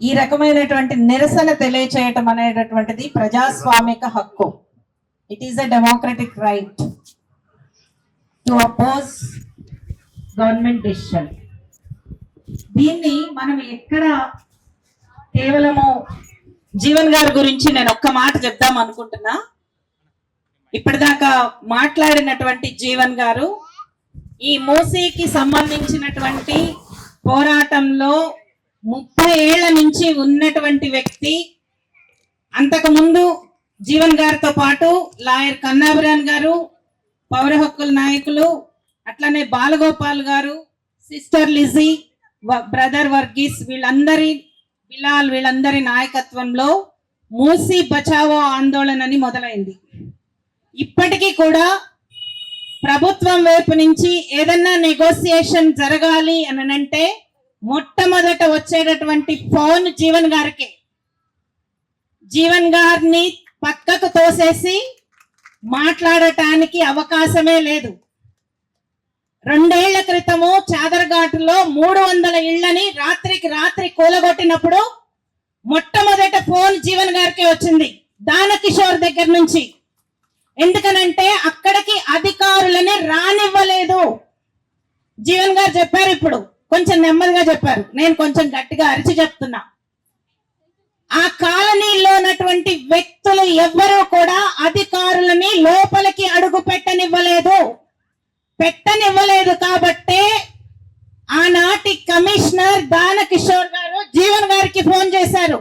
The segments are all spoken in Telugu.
ఈ రకమైనటువంటి నిరసన తెలియచేయటం అనేటటువంటిది ప్రజాస్వామిక హక్కు. It is a democratic right to oppose government decision. దీన్ని మనం ఎక్కడ కేవలము జీవన్ గారి గురించి నేను ఒక్క మాట చెప్దాం అనుకుంటున్నా. ఇప్పటిదాకా మాట్లాడినటువంటి జీవన్ గారు ఈ మూసీకి సంబంధించినటువంటి పోరాటంలో 30 ఏళ్ల నుంచి ఉన్నటువంటి వ్యక్తి. అంతకుముందు జీవన్ గారితో పాటు లాయర్ కన్నాభిరాన్ గారు, పౌర హక్కుల నాయకులు, అట్లనే బాలగోపాల్ గారు, సిస్టర్ లిజీ, బ్రదర్ వర్గీస్, వీళ్ళందరి నాయకత్వంలో మూసీ బచావో ఆందోళన అని మొదలైంది. ఇప్పటికీ కూడా ప్రభుత్వం వైపు నుంచి ఏదన్నా నెగోసియేషన్ జరగాలి అని అంటే మొట్టమొదట వచ్చేటటువంటి ఫోన్ జీవన్ గారికి. జీవన్ గారిని పక్కకు తోసేసి మాట్లాడటానికి అవకాశమే లేదు. 2 ఏళ్ల క్రితము చాదర్ఘాటులో 300 ఇళ్లని రాత్రికి రాత్రి కూలగొట్టినప్పుడు మొట్టమొదట ఫోన్ జీవన్ గారికి వచ్చింది దానకిషోర్ దగ్గర నుంచి. ఎందుకనంటే అక్కడికి అధికారులని రానివ్వలేదు. జీవన్ గారు చెప్పారు, ఇప్పుడు కొంచెం నెమ్మదిగా చెప్పారు, నేను కొంచెం గట్టిగా అరిచి చెప్తున్నా. ఆ కాలనీలో ఉన్నటువంటి వ్యక్తులు ఎవ్వరూ కూడా అధికారులని లోపలికి అడుగు పెట్టనివ్వలేదు. కాబట్టే ఆనాటి కమిషనర్ దానకిషోర్ గారు జీవన్ గారికి ఫోన్ చేశారు,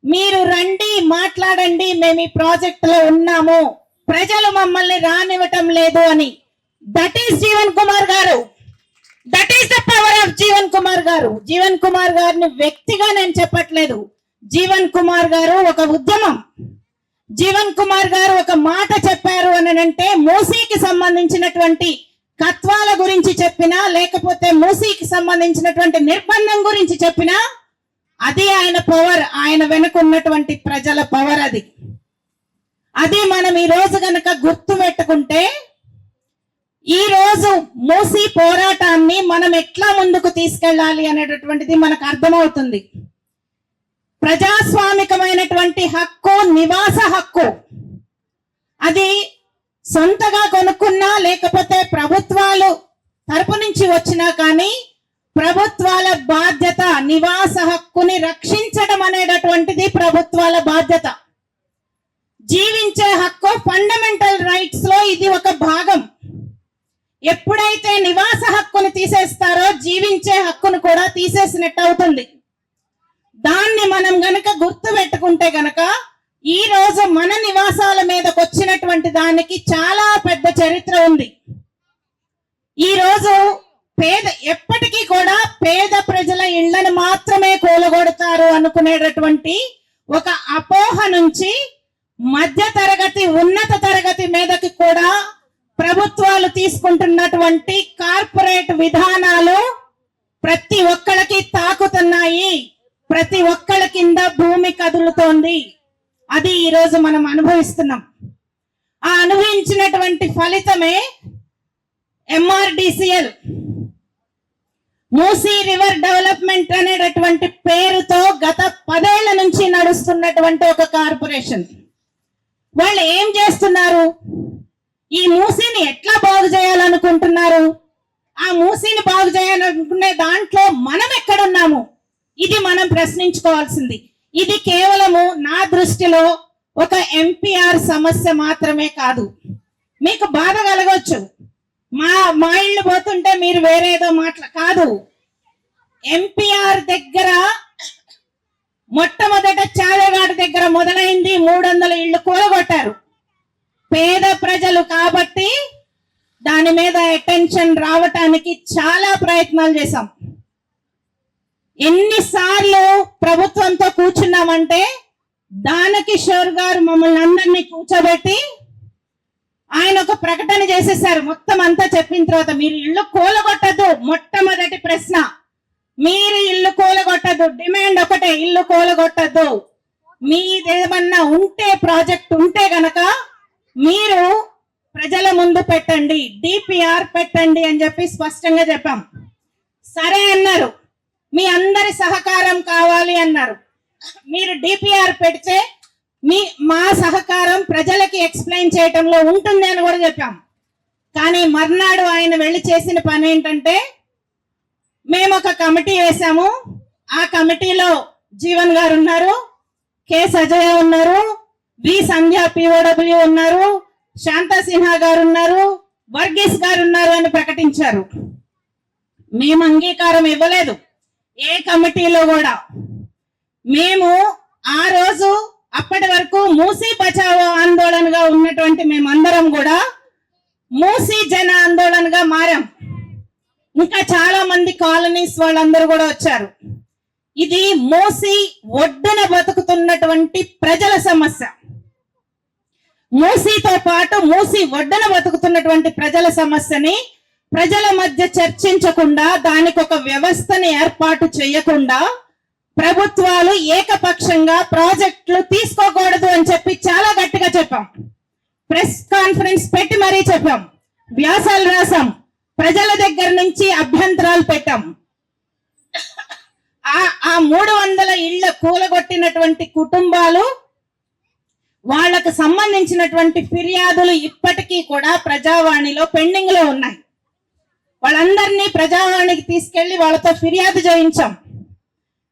మీరు రండి మాట్లాడండి, మేము ఈ ప్రాజెక్ట్ లో ఉన్నాము, ప్రజలు మమ్మల్ని రానివ్వటం లేదు అని. దట్ ఈస్ జీవన్ కుమార్ గారు. That is the power of Jeevan Kumar గారు. జీవన్ కుమార్ గారిని వ్యక్తిగా నేను చెప్పట్లేదు. జీవన్ కుమార్ గారు ఒక ఉద్యమం. జీవన్ కుమార్ గారు ఒక మాట చెప్పారు అని అంటే మూసీకి సంబంధించినటువంటి కత్వాల గురించి చెప్పినా, లేకపోతే మూసీకి సంబంధించినటువంటి నిర్బంధం గురించి చెప్పినా, అది ఆయన పవర్, ఆయన వెనుకున్నటువంటి ప్రజల పవర్. అది మనం ఈ రోజు గనక గుర్తు పెట్టుకుంటే ఈ రోజు మూసీ పోరాటాన్ని మనం ఎట్లా ముందుకు తీసుకెళ్ళాలి అనేటటువంటిది మనకు అర్థమవుతుంది. ప్రజాస్వామికమైనటువంటి హక్కు నివాస హక్కు. అది సొంతగా కొనుక్కున్నా, లేకపోతే ప్రభుత్వాలు తరపు నుంచి వచ్చినా కానీ ప్రభుత్వాల బాధ్యత నివాస హక్కుని రక్షించడం అనేటటువంటిది ప్రభుత్వాల బాధ్యత. జీవించే హక్కు ఫండమెంటల్ రైట్స్ లో ఇది ఒక భాగం. ఎప్పుడైతే నివాస హక్కును తీసేస్తారో జీవించే హక్కును కూడా తీసేసినట్టు అవుతుంది. దాన్ని మనం గనక గుర్తు పెట్టుకుంటే గనక ఈ రోజు మన నివాసాల మీదకి వచ్చినటువంటి దానికి చాలా పెద్ద చరిత్ర ఉంది. ఈ రోజు ఎప్పటికీ కూడా పేద ప్రజల ఇళ్లను మాత్రమే కూలగొడతారు అనుకునేటటువంటి ఒక అపోహ నుంచి మధ్య తరగతి, ఉన్నత తరగతి మీదకి కూడా ప్రభుత్వాలు తీసుకుంటున్నటువంటి కార్పొరేట్ విధానాలు ప్రతి ఒక్కళ్ళకి తాకుతున్నాయి. ప్రతి ఒక్కళ్ళ కింద భూమి కదులుతోంది. అది ఈ రోజు మనం అనుభవిస్తున్నాం. ఆ అనుభవించినటువంటి ఫలితమే MRDCL, మూసీ రివర్ డెవలప్మెంట్ అనేటటువంటి పేరుతో గత 10 ఏళ్ల నుంచి నడుస్తున్నటువంటి ఒక కార్పొరేషన్. వాళ్ళు ఏం చేస్తున్నారు? ఈ మూసీని ఎట్లా బాగు చేయాలనుకుంటున్నారు? ఆ మూసీని బాగు చేయాలనుకునే దాంట్లో మనం ఎక్కడున్నాము? ఇది మనం ప్రశ్నించుకోవాల్సింది. ఇది కేవలము నా దృష్టిలో ఒక MPR సమస్య మాత్రమే కాదు. మీకు బాధ కలగవచ్చు, మా ఇళ్ళు పోతుంటే మీరు వేరేదో కాదు. MPR దగ్గర మొట్టమొదట చాదర్ఘాట్ దగ్గర మొదలైంది. 300 ఇళ్ళు కూలగొట్టారు. పేద ప్రజలు కాబట్టి దాని మీద అటెన్షన్ రావటానికి చాలా ప్రయత్నాలు చేశాం. ఎన్నిసార్లు ప్రభుత్వంతో కూర్చున్నామంటే దానకిషోర్ గారు మమ్మల్ని అందరినీ కూర్చోబెట్టి ఆయన ఒక ప్రకటన చేసేసారు. మొత్తం అంతా చెప్పిన తర్వాత మీరు ఇల్లు కూలగొట్టద్దు. మొట్టమొదటి ప్రశ్న, మీరు ఇల్లు కూలగొట్టద్దు. డిమాండ్ ఒకటే, ఇల్లు కూలగొట్టద్దు. మీదేమన్నా ఉంటే ప్రాజెక్ట్ ఉంటే గనక మీరు ప్రజల ముందు పెట్టండి, DPR పెట్టండి అని చెప్పి స్పష్టంగా చెప్పాం. సరే అన్నారు. మీ అందరి సహకారం కావాలి అన్నారు. మీరు డిపిఆర్ పెడితే మా సహకారం ప్రజలకి ఎక్స్ప్లెయిన్ చేయటంలో ఉంటుంది అని కూడా చెప్పాం. కానీ మర్నాడు ఆయన వెళ్ళి చేసిన పని ఏంటంటే, మేము ఒక కమిటీ వేశాము, ఆ కమిటీలో జీవన్ గారు ఉన్నారు, కె సజయ ఉన్నారు, వి సంధ్య పిఓడబ్ల్యూ ఉన్నారు, శాంతా సిన్హా గారు ఉన్నారు, వర్గీస్ గారు ఉన్నారు అని ప్రకటించారు. మేము అంగీకారం ఇవ్వలేదు ఏ కమిటీలో కూడా. మేము ఆ రోజు అప్పటి వరకు మూసీ బచావో ఆందోళనగా ఉన్నటువంటి మేమందరం కూడా మూసీ జన ఆందోళనగా మారాం. ఇంకా చాలా మంది కాలనీస్ వాళ్ళందరూ కూడా వచ్చారు. ఇది మూసీ ఒడ్డున బతుకుతున్నటువంటి ప్రజల సమస్య. మూసీతో పాటు మూసీ ఒడ్డున బతుకుతున్నటువంటి ప్రజల సమస్యని ప్రజల మధ్య చర్చించకుండా, దానికి ఒక వ్యవస్థని ఏర్పాటు చేయకుండా ప్రభుత్వాలు ఏకపక్షంగా ప్రాజెక్టులు తీసుకోకూడదు అని చెప్పి చాలా గట్టిగా చెప్పాం. ప్రెస్ కాన్ఫరెన్స్ పెట్టి మరీ చెప్పాం, వ్యాసాలు రాసాం, ప్రజల దగ్గర నుంచి అభ్యంతరాలు పెట్టాం. ఆ 300 ఇళ్ల కూలగొట్టినటువంటి కుటుంబాలు, వాళ్లకు సంబంధించినటువంటి ఫిర్యాదులు ఇప్పటికీ కూడా ప్రజావాణిలో పెండింగ్ లో ఉన్నాయి. వాళ్ళందరినీ ప్రజావాణికి తీసుకెళ్లి వాళ్ళతో ఫిర్యాదు చేయించాం.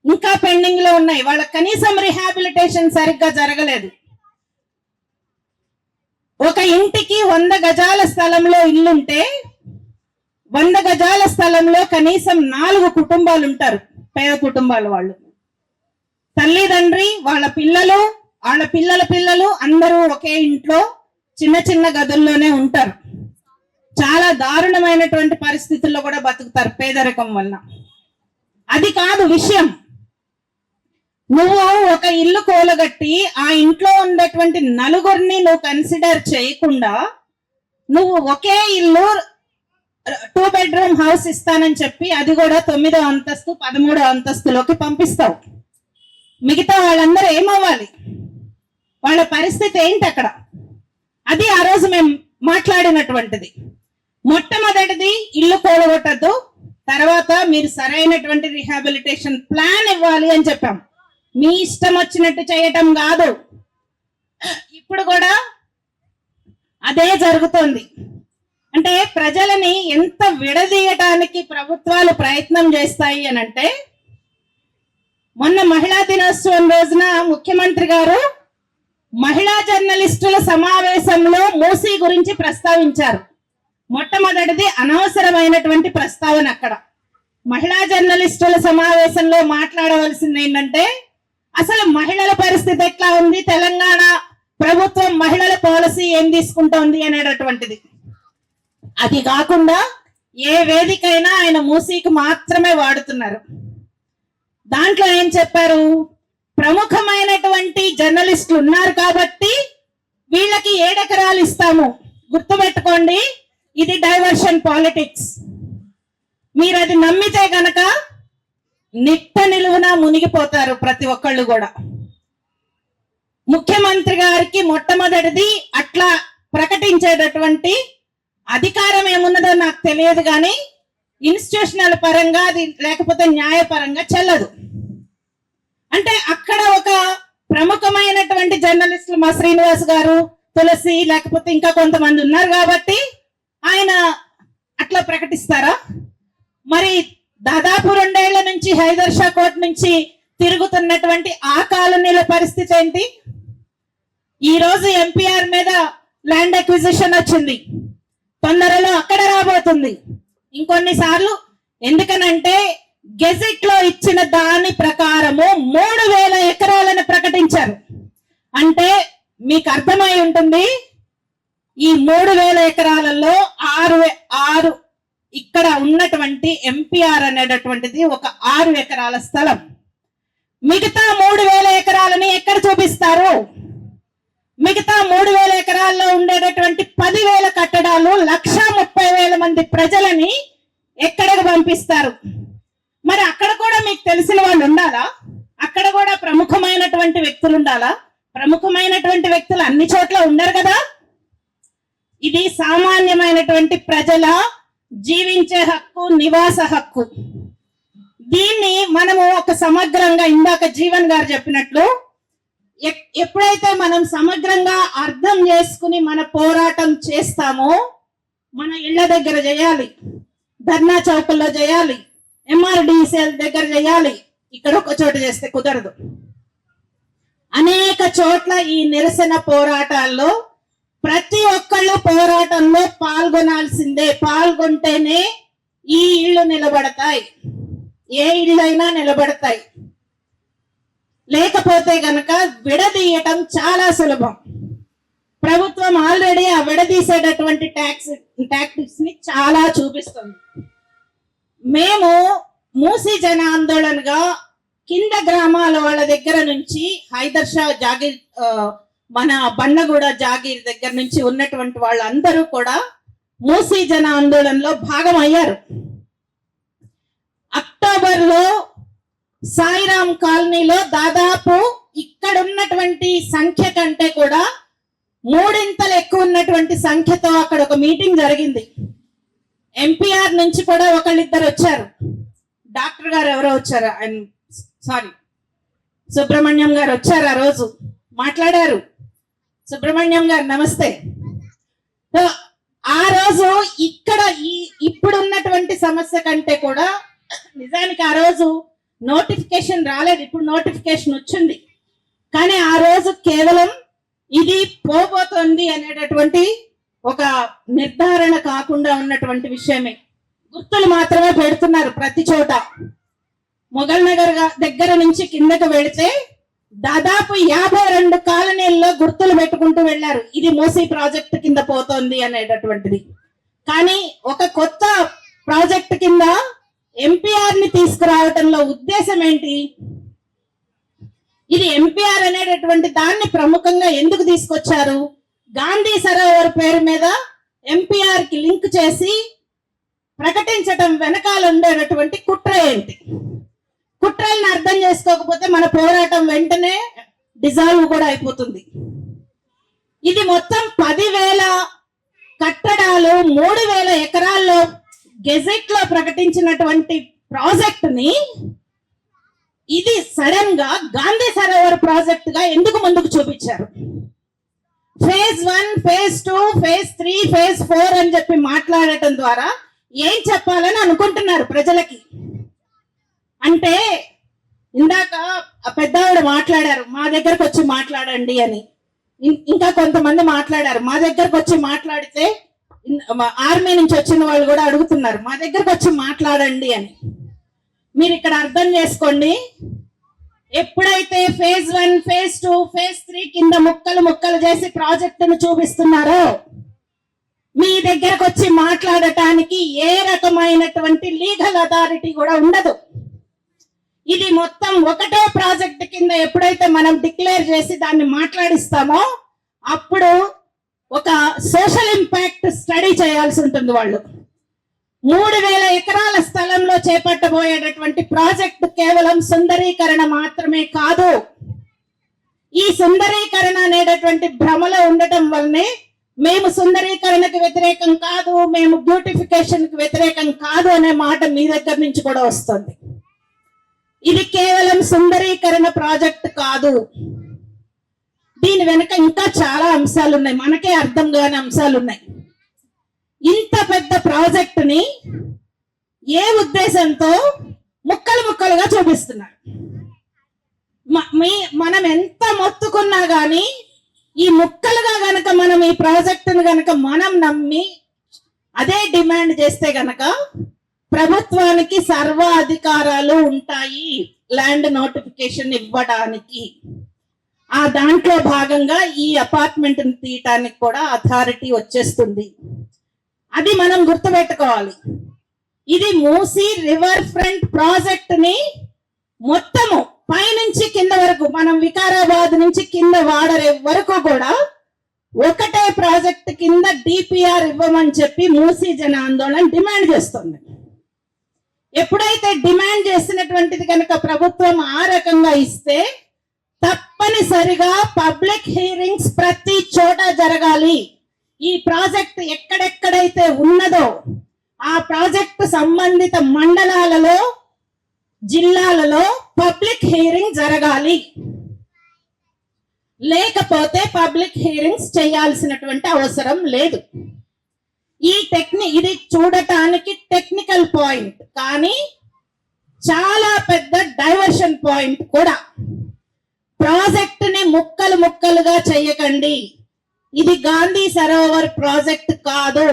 ఇంకా పెండింగ్ లో ఉన్నాయి. వాళ్ళకి కనీసం రిహాబిలిటేషన్ సరిగ్గా జరగలేదు. ఒక ఇంటికి 100 గజాల స్థలంలో ఇల్లుంటే 100 గజాల స్థలంలో కనీసం 4 కుటుంబాలు ఉంటారు, పేద కుటుంబాలు. వాళ్ళు తల్లిదండ్రి, వాళ్ళ పిల్లలు, వాళ్ళ పిల్లల పిల్లలు అందరూ ఒకే ఇంట్లో చిన్న చిన్న గదుల్లోనే ఉంటారు. చాలా దారుణమైనటువంటి పరిస్థితుల్లో కూడా బతుకుతారు పేదరికం వల్ల. అది కాదు విషయం. నువ్వు ఒక ఇల్లు కూలగట్టి ఆ ఇంట్లో ఉండేటువంటి నలుగురిని నువ్వు కన్సిడర్ చేయకుండా నువ్వు ఒకే ఇల్లు 2 బెడ్రూమ్ హౌస్ ఇస్తానని చెప్పి అది కూడా 9వ అంతస్తు 13వ అంతస్తులోకి పంపిస్తావు. మిగతా వాళ్ళందరూ ఏమవ్వాలి? వాళ్ళ పరిస్థితి ఏంటి అక్కడ? అది ఆ రోజు మేము మాట్లాడినటువంటిది. మొట్టమొదటిది ఇల్లు కూలగొట్టద్దు, తర్వాత మీరు సరైనటువంటి రిహాబిలిటేషన్ ప్లాన్ ఇవ్వాలి అని చెప్పాం. మీ ఇష్టం వచ్చినట్టు చేయటం కాదు. ఇప్పుడు కూడా అదే జరుగుతోంది. అంటే ప్రజలని ఎంత విడదీయటానికి ప్రభుత్వాలు ప్రయత్నం చేస్తాయి అని అంటే, మొన్న మహిళా దినోత్సవం రోజున ముఖ్యమంత్రి గారు మహిళా జర్నలిస్టుల సమావేశంలో మూసీ గురించి ప్రస్తావించారు. మొట్టమొదటిది అనవసరమైనటువంటి ప్రస్తావన. అక్కడ మహిళా జర్నలిస్టుల సమావేశంలో మాట్లాడవలసింది ఏంటంటే, అసలు మహిళల పరిస్థితి ఎట్లా ఉంది, తెలంగాణ ప్రభుత్వం మహిళల పాలసీ ఏం తీసుకుంటోంది అనేటటువంటిది. అది కాకుండా ఏ వేదికైనా ఆయన మూసీకి మాత్రమే వాడుతున్నారు. దాంట్లో ఏం చెప్పారు? ప్రముఖమైనటువంటి జర్నలిస్టులు ఉన్నారు కాబట్టి వీళ్ళకి 7 ఎకరాలు ఇస్తాము. గుర్తుపెట్టుకోండి, ఇది డైవర్షన్ పాలిటిక్స్. మీరు అది నమ్మితే గనక నిట్ట నిలువున మునిగిపోతారు ప్రతి ఒక్కళ్ళు కూడా. ముఖ్యమంత్రి గారికి మొట్టమొదటిది అట్లా ప్రకటించేటటువంటి అధికారం ఏమున్నదో నాకు తెలియదు, కానీ ఇన్స్టిట్యూషనల్ పరంగా అది లేకపోతే న్యాయపరంగా చెల్లదు. అంటే అక్కడ ఒక ప్రముఖమైనటువంటి జర్నలిస్టులు మా శ్రీనివాస్ గారు, తులసి, లేకపోతే ఇంకా కొంతమంది ఉన్నారు కాబట్టి ఆయన అట్లా ప్రకటిస్తారా? మరి దాదాపు 2 ఏళ్ల నుంచి హైదర్ షా కోర్ట్ నుంచి తిరుగుతున్నటువంటి ఆ కాలనీల పరిస్థితి ఏంటి? ఈ రోజు ఎంపీఆర్ మీద ల్యాండ్ అక్విజిషన్ వచ్చింది, తొందరలో అక్కడ రాబోతుంది. ఇంకొన్నిసార్లు ఎందుకనంటే గెజెట్ లో ఇచ్చిన దాని ప్రకారము 3000 ఎకరాలను ప్రకటించారు. అంటే మీకు అర్థమై ఉంటుంది, ఈ 3000 ఎకరాలలో 6 ఇక్కడ ఉన్నటువంటి ఎంపీఆర్ అనేటటువంటిది ఒక 6 ఎకరాల స్థలం. మిగతా 3000 ఎకరాలని ఎక్కడ చూపిస్తారు? మిగతా 3000 ఎకరాల్లో ఉండేటటువంటి 10,000 కట్టడాలు 1,30,000 మంది ప్రజలని ఎక్కడికి పంపిస్తారు? మరి అక్కడ కూడా మీకు తెలిసిన వాళ్ళు ఉండాలా? అక్కడ కూడా ప్రముఖమైనటువంటి వ్యక్తులు ఉండాలా? ప్రముఖమైనటువంటి వ్యక్తులు అన్ని చోట్ల ఉండరు కదా. ఇది సామాన్యమైనటువంటి ప్రజల జీవించే హక్కు, నివాస హక్కు. దీన్ని మనము ఒక సమగ్రంగా ఇందాక జీవన్ గారు చెప్పినట్లు ఎప్పుడైతే మనం సమగ్రంగా అర్థం చేసుకుని మన పోరాటం చేస్తామో, మన ఇళ్ల దగ్గర చేయాలి, ధర్నా చౌకల్లో చేయాలి, MRDCL దగ్గర చేయాలి, ఇక్కడ ఒక చోట చేస్తే కుదరదు. అనేక చోట్ల ఈ నిరసన పోరాటాల్లో ప్రతి ఒక్కళ్ళు పోరాటంలో పాల్గొనాల్సిందే. పాల్గొంటేనే ఈ ఇళ్ళు నిలబడతాయి, ఏ ఇళ్ళైనా నిలబడతాయి. లేకపోతే గనక విడదీయటం చాలా సులభం. ప్రభుత్వం ఆల్రెడీ ఆ విడదీసేటటువంటి టాక్టిక్స్ ని చాలా చూపిస్తుంది. మేము మూసీ జన ఆందోళనగా కింద గ్రామాల వాళ్ళ దగ్గర నుంచి హైదర్ షా జాగీర్, మన బండగూడ జాగీర్ దగ్గర నుంచి ఉన్నటువంటి వాళ్ళందరూ కూడా మూసీ జన ఆందోళనలో భాగం అయ్యారు. అక్టోబర్లో సాయిరాం కాలనీలో దాదాపు ఇక్కడ ఉన్నటువంటి సంఖ్య కంటే కూడా మూడింతలు ఎక్కువ ఉన్నటువంటి సంఖ్యతో అక్కడ ఒక మీటింగ్ జరిగింది. ఎంపీఆర్ నుంచి కూడా ఒకళ్ళిద్దరు వచ్చారు. డాక్టర్ గారు ఎవరో వచ్చారు, సారీ సుబ్రహ్మణ్యం గారు వచ్చారు. ఆ రోజు మాట్లాడారు. సుబ్రహ్మణ్యం గారు నమస్తే. ఆ రోజు ఇక్కడ ఇప్పుడు ఉన్నటువంటి సమస్య కంటే కూడా నిజానికి ఆ రోజు నోటిఫికేషన్ రాలేదు, ఇప్పుడు నోటిఫికేషన్ వచ్చింది. కానీ ఆ రోజు కేవలం ఇది పోబోతోంది అనేటటువంటి ఒక నిర్ధారణ కాకుండా ఉన్నటువంటి విషయమే. గుర్తులు మాత్రమే పెడుతున్నారు ప్రతి చోట. మొఘల్ నగర్ దగ్గర నుంచి కిందకు వెళితే దాదాపు 52 కాలనీల్లో గుర్తులు పెట్టుకుంటూ వెళ్ళారు, ఇది మూసీ ప్రాజెక్ట్ కింద పోతోంది అనేటటువంటిది. కానీ ఒక కొత్త ప్రాజెక్ట్ కింద ఎంపీఆర్ ని తీసుకురావటంలో ఉద్దేశం ఏంటి? ఇది ఎంపీఆర్ అనేటటువంటి దాన్ని ప్రముఖంగా ఎందుకు తీసుకొచ్చారు? గాంధీ సరోవర్ పేరు మీద ఎంపీఆర్ కి లింక్ చేసి ప్రకటించటం వెనకాల ఉండేటటువంటి కుట్ర ఏంటి? కుట్రల్ని అర్థం చేసుకోకపోతే మన పోరాటం వెంటనే డిజాల్వ్ కూడా అయిపోతుంది. ఇది మొత్తం 10,000 కట్టడాలు, 3,000 ఎకరాల్లో గెజెట్ లో ప్రకటించినటువంటి ప్రాజెక్ట్ ని ఇది సడన్ గా గాంధీ సరోవర్ ప్రాజెక్ట్ గా ఎందుకు ముందుకు చూపించారు? ఫేజ్ 1, ఫేజ్ 2, ఫేజ్ 3, ఫేజ్ 4 అని చెప్పి మాట్లాడటం ద్వారా ఏం చెప్పాలని అనుకుంటున్నారు ప్రజలకి? అంటే ఇందాక పెద్దవాడు మాట్లాడారు, మా దగ్గరకు వచ్చి మాట్లాడండి అని. ఇంకా కొంతమంది మాట్లాడారు, మా దగ్గరకు వచ్చి మాట్లాడితే ఆర్మీ నుంచి వచ్చిన వాళ్ళు కూడా అడుగుతున్నారు, మా దగ్గరకు వచ్చి మాట్లాడండి అని. మీరు ఇక్కడ అర్థం చేసుకోండి, ఎప్పుడైతే ఫేజ్ 1, ఫేజ్ 2, ఫేజ్ 3 కింద ముక్కలు చేసి ప్రాజెక్టును చూపిస్తున్నారో, మీ దగ్గరకు వచ్చి మాట్లాడటానికి ఏ రకమైనటువంటి లీగల్ అథారిటీ కూడా ఉండదు. ఇది మొత్తం ఒకటే ప్రాజెక్ట్ కింద ఎప్పుడైతే మనం డిక్లేర్ చేసి దాన్ని మాట్లాడిస్తామో అప్పుడు ఒక సోషల్ ఇంపాక్ట్ స్టడీ చేయాల్సి ఉంటుంది. వాళ్ళు 3,000 ఎకరాల స్థలంలో చేపట్టబోయేటటువంటి ప్రాజెక్ట్ కేవలం సుందరీకరణ మాత్రమే కాదు. ఈ సుందరీకరణ అనేటటువంటి భ్రమలో ఉండటం వల్లనే మేము సుందరీకరణకు వ్యతిరేకం కాదు, మేము బ్యూటిఫికేషన్ కి వ్యతిరేకం కాదు అనే మాట మీ దగ్గర నుంచి కూడా వస్తుంది. ఇది కేవలం సుందరీకరణ ప్రాజెక్ట్ కాదు, దీని వెనుక ఇంకా చాలా అంశాలు ఉన్నాయి, మనకే అర్థం కాని అంశాలు ఉన్నాయి. ఇంత పెద్ద ప్రాజెక్ట్ ని ఏ ఉద్దేశంతో ముక్కలుగా చూపిస్తున్నారు? మనం ఎంత మొత్తుకున్నా గాని ఈ ముక్కలుగా గనక మనం ఈ ప్రాజెక్టును గనక మనం నమ్మి అదే డిమాండ్ చేస్తే గనక ప్రభుత్వానికి సర్వ అధికారాలు ఉంటాయి ల్యాండ్ నోటిఫికేషన్ ఇవ్వడానికి. ఆ దాంట్లో భాగంగా ఈ అపార్ట్మెంట్ తీయటానికి కూడా అథారిటీ వచ్చేస్తుంది. అది మనం గుర్తుపెట్టుకోవాలి. ఇది మూసీ రివర్ ఫ్రంట్ ప్రాజెక్ట్ ని మొత్తము పైనుంచి కింద వరకు, మనం వికారాబాద్ నుంచి కింద వాడరే వరకు కూడా ఒకటే ప్రాజెక్ట్ కింద డిపిఆర్ ఇవ్వమని చెప్పి మూసీ జన ఆందోళన డిమాండ్ చేస్తుంది. ఎప్పుడైతే డిమాండ్ చేసినటువంటిది కనుక ప్రభుత్వం ఆ రకంగా ఇస్తే తప్పనిసరిగా పబ్లిక్ హీరింగ్స్ ప్రతి చోట జరగాలి. ఈ ప్రాజెక్ట్ ఎక్కడెక్కడైతే ఉన్నదో ఆ ప్రాజెక్టు సంబంధిత మండలాలలో జిల్లాలలో పబ్లిక్ హీరింగ్ జరగాలి, లేకపోతే పబ్లిక్ హీరింగ్స్ చేయాల్సినటువంటి అవసరం లేదు. ఇది చూడటానికి టెక్నికల్ పాయింట్, కానీ చాలా పెద్ద డైవర్షన్ పాయింట్ కూడా. ప్రాజెక్ట్ ని ముక్కలు ముక్కలుగా చేయకండి. ఇది గాంధీ సరోవర్ ప్రాజెక్ట్ కాదు.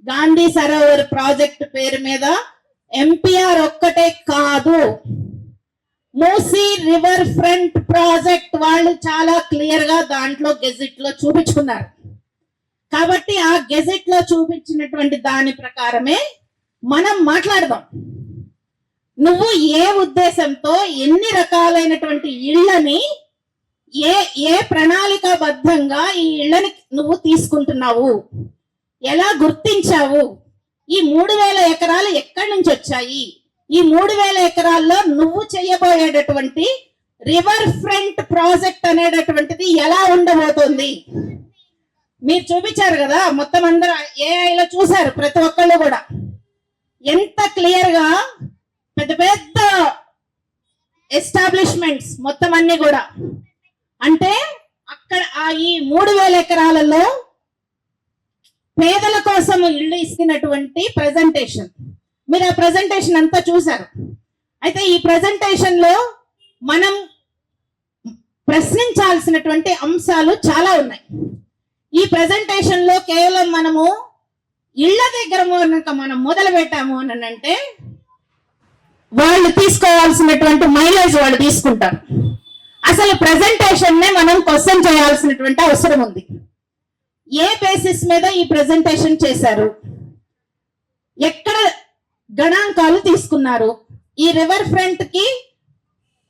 గాంధీ సరోవర్ ప్రాజెక్ట్ పేరు మీద ఎంపీఆర్ ఒక్కటే కాదు, మూసీ రివర్ ఫ్రంట్ ప్రాజెక్ట్ వాళ్ళు చాలా క్లియర్ గా దాంట్లో గెజిట్ లో చూపించుకున్నారు. కాబట్టి ఆ గెజిట్ లో చూపించినటువంటి దాని ప్రకారమే మనం మాట్లాడదాం. నువ్వు ఏ ఉద్దేశంతో ఎన్ని రకాలైనటువంటి ఇళ్లని ఏ ప్రణాళికాబద్ధంగా ఈ ఇళ్లని నువ్వు తీసుకుంటున్నావు, ఎలా గుర్తించావు, ఈ 3000 ఎకరాలు ఎక్కడి నుంచి వచ్చాయి, ఈ 3000 ఎకరాల్లో నువ్వు చేయబోయేటటువంటి రివర్ ఫ్రంట్ ప్రాజెక్ట్ అనేటటువంటిది ఎలా ఉండబోతుంది. మీరు చూపించారు కదా, మొత్తం అందరూ ఏఐలో చూశారు, ప్రతి ఒక్కళ్ళు కూడా ఎంత క్లియర్ గా పెద్ద పెద్ద ఎస్టాబ్లిష్మెంట్స్ మొత్తం అన్ని కూడా. అంటే అక్కడ ఈ 3000 ఎకరాలలో పేదల కోసం ఇల్లు ఇస్తున్నటువంటి ప్రెజెంటేషన్, మీరు ఆ ప్రెజెంటేషన్ అంతా చూశారు. అయితే ఈ ప్రెజెంటేషన్ లో మనం ప్రశ్నించాల్సినటువంటి అంశాలు చాలా ఉన్నాయి. ఈ ప్రెజెంటేషన్ లో కేవలం మనము ఇళ్ల దగ్గర మనం మొదలు పెట్టాము అని అంటే వాళ్ళు తీసుకోవాల్సినటువంటి మైలేజ్ వాళ్ళు తీసుకుంటారు. అసలు ప్రెజెంటేషన్ నే మనం క్వశ్చన్ చేయాల్సినటువంటి అవసరం ఉంది. ఏ బేసిస్ మీద ఈ ప్రెజెంటేషన్ చేశారు, ఎక్కడ గణాంకాలు తీసుకున్నారు, ఈ రివర్ ఫ్రంట్ కి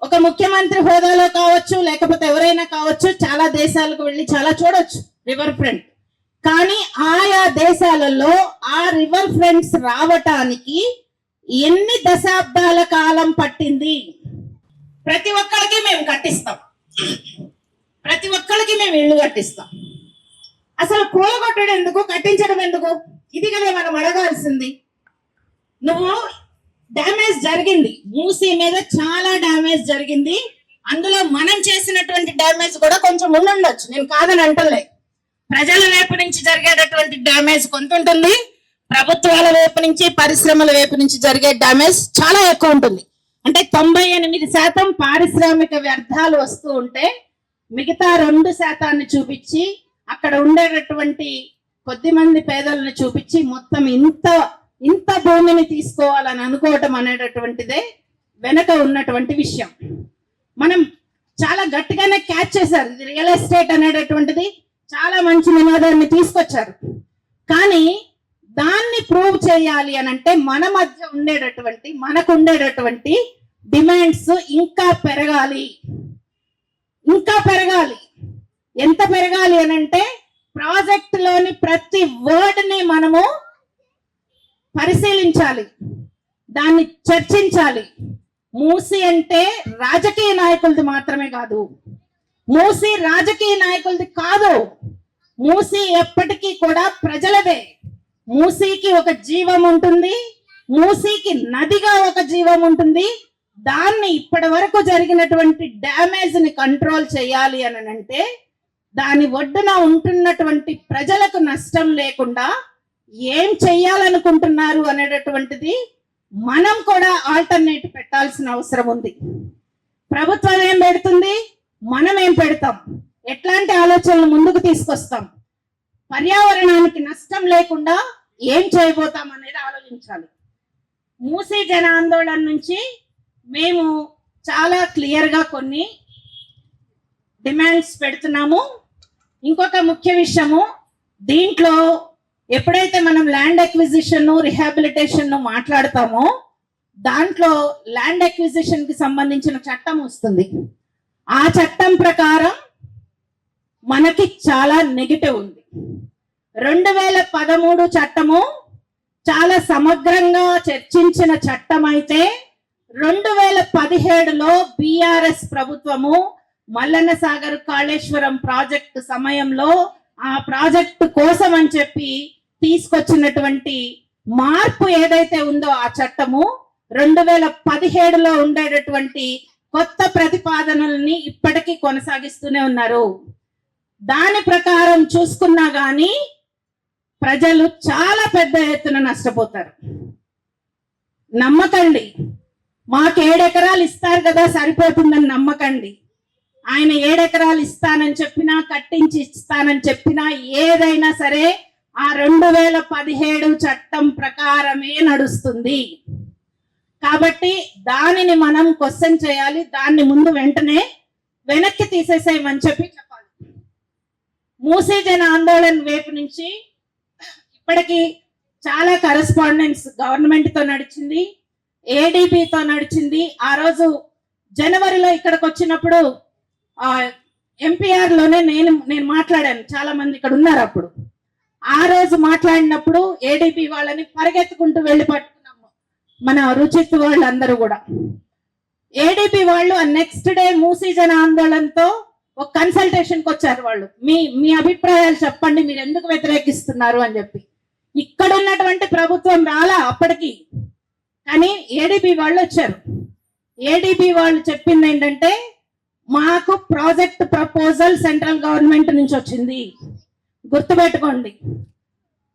ఒక ముఖ్యమంత్రి హోదాలో కావచ్చు, లేకపోతే ఎవరైనా కావచ్చు, చాలా దేశాలకు వెళ్ళి చాలా చూడొచ్చు రివర్ ఫ్రంట్. కానీ ఆయా దేశాలలో ఆ రివర్ ఫ్రంట్స్ రావటానికి ఎన్ని దశాబ్దాల కాలం పట్టింది. ప్రతి ఒక్కరికి మేము కట్టిస్తాం, ప్రతి ఒక్కరికి మేము ఇల్లు కట్టిస్తాం. అసలు కూలగొట్టడం ఎందుకు, కట్టించడం ఎందుకు? ఇది కదా మనం అడగాల్సింది. నువ్వు డ్యామేజ్ జరిగింది, మూసీ మీద చాలా డ్యామేజ్ జరిగింది. అందులో మనం చేసినటువంటి డ్యామేజ్ కూడా కొంచెం ఉండొచ్చు, నేను కాదని అంటలే. ప్రజల వైపు నుంచి జరిగేటటువంటి డ్యామేజ్ కొంత ఉంటుంది, ప్రభుత్వాల వైపు నుంచి, పరిశ్రమల వైపు నుంచి జరిగే డ్యామేజ్ చాలా ఎక్కువ ఉంటుంది. అంటే 98% పారిశ్రామిక వ్యర్థాలు వస్తూ ఉంటే మిగతా 2% చూపించి అక్కడ ఉండేటటువంటి కొద్ది మంది పేదలను చూపించి మొత్తం ఇంత భూమిని తీసుకోవాలని అనుకోవటం అనేటటువంటిదే వెనక ఉన్నటువంటి విషయం. మనం చాలా గట్టిగానే క్యాచ్ చేశారు. ఇది రియల్ ఎస్టేట్ అనేటటువంటిది చాలా మంచి నినాదాన్ని తీసుకొచ్చారు. కానీ దాన్ని ప్రూవ్ చేయాలి అని అంటే మన మధ్య మనకు ఉండేటటువంటి డిమాండ్స్ ఇంకా పెరగాలి. ఎంత పెరగాలి అని అంటే ప్రాజెక్ట్ లోని ప్రతి వర్డ్ ని మనము పరిశీలించాలి, దాన్ని చర్చించాలి. మూసీ అంటే రాజకీయ నాయకులది మాత్రమే కాదు, మూసీ రాజకీయ నాయకులది కాదు, మూసీ ఎప్పటికీ కూడా ప్రజలదే. మూసీకి ఒక జీవం ఉంటుంది, మూసీకి నదిగా ఒక జీవం ఉంటుంది. దాన్ని ఇప్పటి వరకు జరిగినటువంటి డ్యామేజ్ ని కంట్రోల్ చేయాలి అని అంటే దాని ఒడ్డున ఉంటున్నటువంటి ప్రజలకు నష్టం లేకుండా ఏం చెయ్యాలనుకుంటున్నారు అనేటటువంటిది మనం కూడా ఆల్టర్నేట్ పెట్టాల్సిన అవసరం ఉంది. ప్రభుత్వం ఏం పెడుతుంది, మనం ఏం పెడతాం, ఎట్లాంటి ఆలోచనలు ముందుకు తీసుకొస్తాం, పర్యావరణానికి నష్టం లేకుండా ఏం చేయబోతాం అనేది ఆలోచించాలి. మూసీ జన ఆందోళన నుంచి మేము చాలా క్లియర్ గా కొన్ని డిమాండ్స్ పెడుతున్నాము. ఇంకొక ముఖ్య విషయము, దీంట్లో ఎప్పుడైతే మనం ల్యాండ్ అక్విజిషన్ రిహాబిలిటేషన్ మాట్లాడతామో దాంట్లో ల్యాండ్ అక్విజిషన్ కి సంబంధించిన చట్టం వస్తుంది. ఆ చట్టం ప్రకారం మనకి చాలా నెగటివ్ ఉంది. 2013 చట్టము చాలా సమగ్రంగా చర్చించిన చట్టం అయితే 2017లో బీఆర్ఎస్ ప్రభుత్వము మల్లన్న సాగర్ కాళేశ్వరం ప్రాజెక్టు సమయంలో ఆ ప్రాజెక్టు కోసం అని చెప్పి తీసుకొచ్చినటువంటి మార్పు ఏదైతే ఉందో ఆ చట్టము 2017లో ఉండేటటువంటి కొత్త ప్రతిపాదనల్ని ఇప్పటికీ కొనసాగిస్తూనే ఉన్నారు. దాని ప్రకారం చూసుకున్నా గానీ ప్రజలు చాలా పెద్ద ఎత్తున నష్టపోతారు. నమ్మకండి. మాకు 7 ఎకరాలు ఇస్తారు కదా సరిపోతుందని నమ్మకండి. ఆయన 7 ఎకరాలు ఇస్తానని చెప్పినా, కట్టించి ఇస్తానని చెప్పినా, ఏదైనా సరే ఆ 2017 చట్టం ప్రకారమే నడుస్తుంది. కాబట్టి దానిని మనం క్వశ్చన్ చేయాలి. దాన్ని ముందు వెంటనే వెనక్కి తీసేసేయమని చెప్పి చెప్పాలి. మూసీ జన ఆందోళన వైపు నుంచి ఇప్పటికీ చాలా కరెస్పాండెన్స్ గవర్నమెంట్ తో నడిచింది, ఏడీబీతో నడిచింది. ఆ రోజు జనవరిలో ఇక్కడికి వచ్చినప్పుడు ఎంపీఆర్ లోనే నేను మాట్లాడాను. చాలా మంది ఇక్కడ ఉన్నారు. అప్పుడు ఆ రోజు మాట్లాడినప్పుడు ఏడీబీ వాళ్ళని పరిగెత్తుకుంటూ వెళ్ళి పట్టుకున్నాము మన రుచిత్ వాళ్ళందరూ కూడా. ఏడీబీ వాళ్ళు నెక్స్ట్ డే మూసీ జన ఆందోళనతో ఒక కన్సల్టేషన్కి వచ్చారు. వాళ్ళు మీ అభిప్రాయాలు చెప్పండి, మీరు ఎందుకు వ్యతిరేకిస్తున్నారు అని చెప్పి. ఇక్కడ ఉన్నటువంటి ప్రభుత్వం రాలా అప్పటికి, కానీ ఏడీబీ వాళ్ళు వచ్చారు. ఏడీబీ వాళ్ళు చెప్పింది ఏంటంటే, మాకు ప్రాజెక్ట్ ప్రపోజల్ సెంట్రల్ గవర్నమెంట్ నుంచి వచ్చింది. గుర్తుపెట్టుకోండి,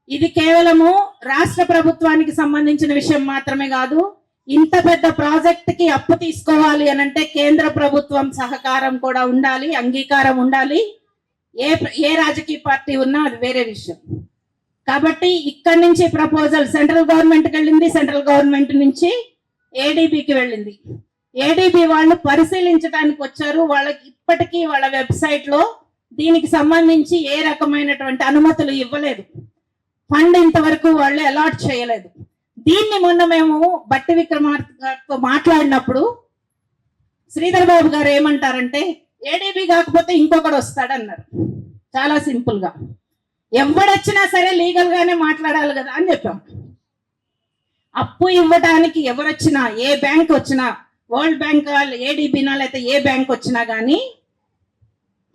ఇది కేవలము రాష్ట్ర ప్రభుత్వానికి సంబంధించిన విషయం మాత్రమే కాదు. ఇంత పెద్ద ప్రాజెక్ట్ కి అప్పు తీసుకోవాలి అని అంటే కేంద్ర ప్రభుత్వం సహకారం కూడా ఉండాలి, అంగీకారం ఉండాలి. ఏ రాజకీయ పార్టీ ఉన్నా అది వేరే విషయం. కాబట్టి ఇక్కడి నుంచి ప్రపోజల్ సెంట్రల్ గవర్నమెంట్కి వెళ్ళింది, సెంట్రల్ గవర్నమెంట్ నుంచి ఏడీబీకి వెళ్ళింది. ఏడీబీ వాళ్ళు పరిశీలించడానికి వచ్చారు. వాళ్ళకి ఇప్పటికీ వాళ్ళ వెబ్సైట్ లో దీనికి సంబంధించి ఏ రకమైనటువంటి అనుమతులు ఇవ్వలేదు. ఫండ్ ఇంతవరకు వాళ్ళు అలాట్ చేయలేదు. దీన్ని మొన్న మేము బట్టి విక్రమార్క గారితో మాట్లాడినప్పుడు శ్రీధర్ బాబు గారు ఏమంటారంటే, ఏడీబీ కాకపోతే ఇంకొకడు వస్తాడన్నారు. చాలా సింపుల్ గా, ఎవడొచ్చినా సరే లీగల్ గానే మాట్లాడాలి కదా అని చెప్పాం. అప్పు ఇవ్వడానికి ఎవరొచ్చినా, ఏ బ్యాంక్ వచ్చినా, వరల్డ్ బ్యాంక్, ఏడీబీనా లేకపోతే ఏ బ్యాంక్ వచ్చినా కానీ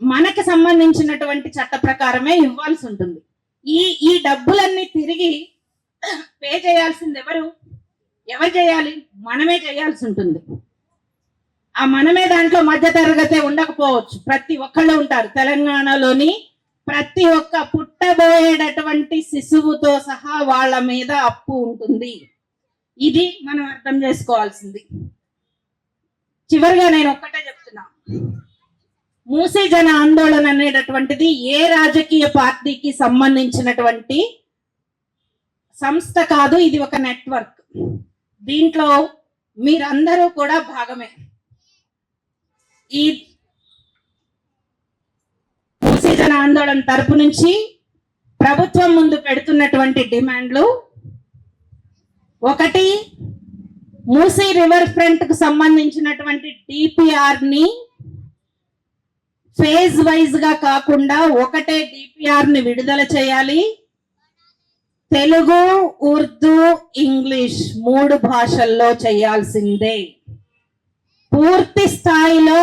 మనకి సంబంధించినటువంటి చట్ట ప్రకారమే ఇవ్వాల్సి ఉంటుంది. ఈ డబ్బులన్నీ తిరిగి పే చేయాల్సింది ఎవరు చేయాలి? మనమే చేయాల్సి ఉంటుంది. ఆ మనమే దాంట్లో మధ్య తరగతి ఉండకపోవచ్చు, ప్రతి ఒక్కళ్ళు ఉంటారు. తెలంగాణలోని ప్రతి ఒక్క పుట్టబోయేటటువంటి శిశువుతో సహా వాళ్ళ మీద అప్పు ఉంటుంది. ఇది మనం అర్థం చేసుకోవాల్సింది. చివరిగా నేను ఒక్కటే చెప్తున్నా, మూసీ జన ఆందోళన అనేటటువంటిది ఏ రాజకీయ పార్టీకి సంబంధించినటువంటి సంస్థ కాదు. ఇది ఒక నెట్వర్క్. దీంట్లో మీరందరూ కూడా భాగమే. ఈ మూసీ జన ఆందోళన తరపు నుంచి ప్రభుత్వం ముందు పెడుతున్నటువంటి డిమాండ్లు, ఒకటి, మూసీ రివర్ ఫ్రంట్ కు సంబంధించినటువంటి డిపిఆర్ ని ఫేజ్ వైజ్ గా కాకుండా ఒకటే డిపిఆర్ ని విడుదల చేయాలి. తెలుగు, ఉర్దూ, ఇంగ్లీష్ 3 భాషల్లో చేయాల్సిందే. పూర్తి స్థాయిలో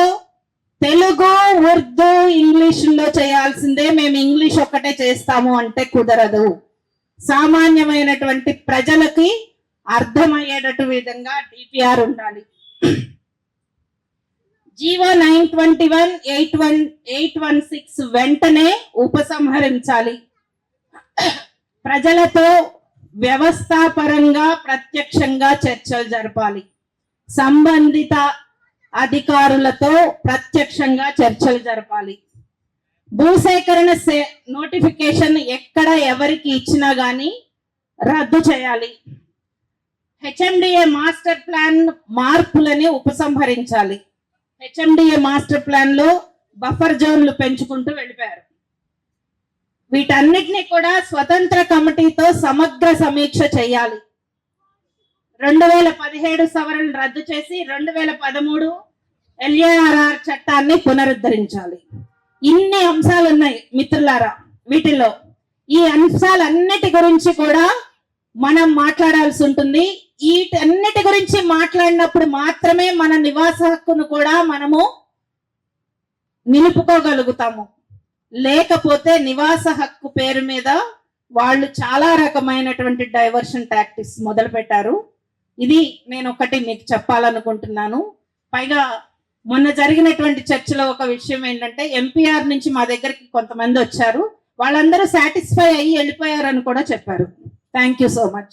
తెలుగు, ఉర్దూ, ఇంగ్లీషుల్లో చేయాల్సిందే. మేము ఇంగ్లీష్ ఒక్కటే చేస్తాము అంటే కుదరదు. సామాన్యమైనటువంటి ప్రజలకి అర్థమయ్యేటట్టు విధంగా డిపిఆర్ ఉండాలి. జీవో 921/816 వెంటనే ఉపసంహరించాలి. ప్రజలతో వ్యవస్థాపరంగా ప్రత్యక్షంగా చర్చలు జరపాలి. సంబంధిత అధికారులతో ప్రత్యక్షంగా చర్చలు జరపాలి. భూసేకరణ నోటిఫికేషన్ ఎక్కడ ఎవరికి ఇచ్చినా గానీ రద్దు చేయాలి. హెచ్ఎండిఏ మాస్టర్ ప్లాన్ మార్పులని ఉపసంహరించాలి. హెచ్ఎండిఏ మాస్టర్ ప్లాన్ లో బఫర్ జోన్లు పెంచుకుంటూ వెళ్ళిపోయారు. వీటన్నిటిని కూడా స్వతంత్ర కమిటీతో సమగ్ర సమీక్ష చేయాలి. 2017 సవరణలు రద్దు చేసి 2013 LARR చట్టాన్ని పునరుద్ధరించాలి. ఇన్ని అంశాలు ఉన్నాయి మిత్రులారా. వీటిల్లో ఈ అంశాలన్నిటి గురించి కూడా మనం మాట్లాడాల్సి ఉంటుంది. వీటన్నిటి గురించి మాట్లాడినప్పుడు మాత్రమే మన నివాస హక్కును కూడా మనము నిలుపుకోగలుగుతాము. లేకపోతే నివాస హక్కు పేరు మీద వాళ్ళు చాలా రకమైనటువంటి డైవర్షన్ టాక్టిక్స్ మొదలు పెట్టారు. ఇది నేను ఒకటి మీకు చెప్పాలనుకుంటున్నాను. పైగా మొన్న జరిగినటువంటి చర్చలో ఒక విషయం ఏంటంటే ఎంపీఆర్ నుంచి మా దగ్గరికి కొంతమంది వచ్చారు, వాళ్ళందరూ సాటిస్ఫై అయ్యి వెళ్ళిపోయారని కూడా చెప్పారు. Thank you so much.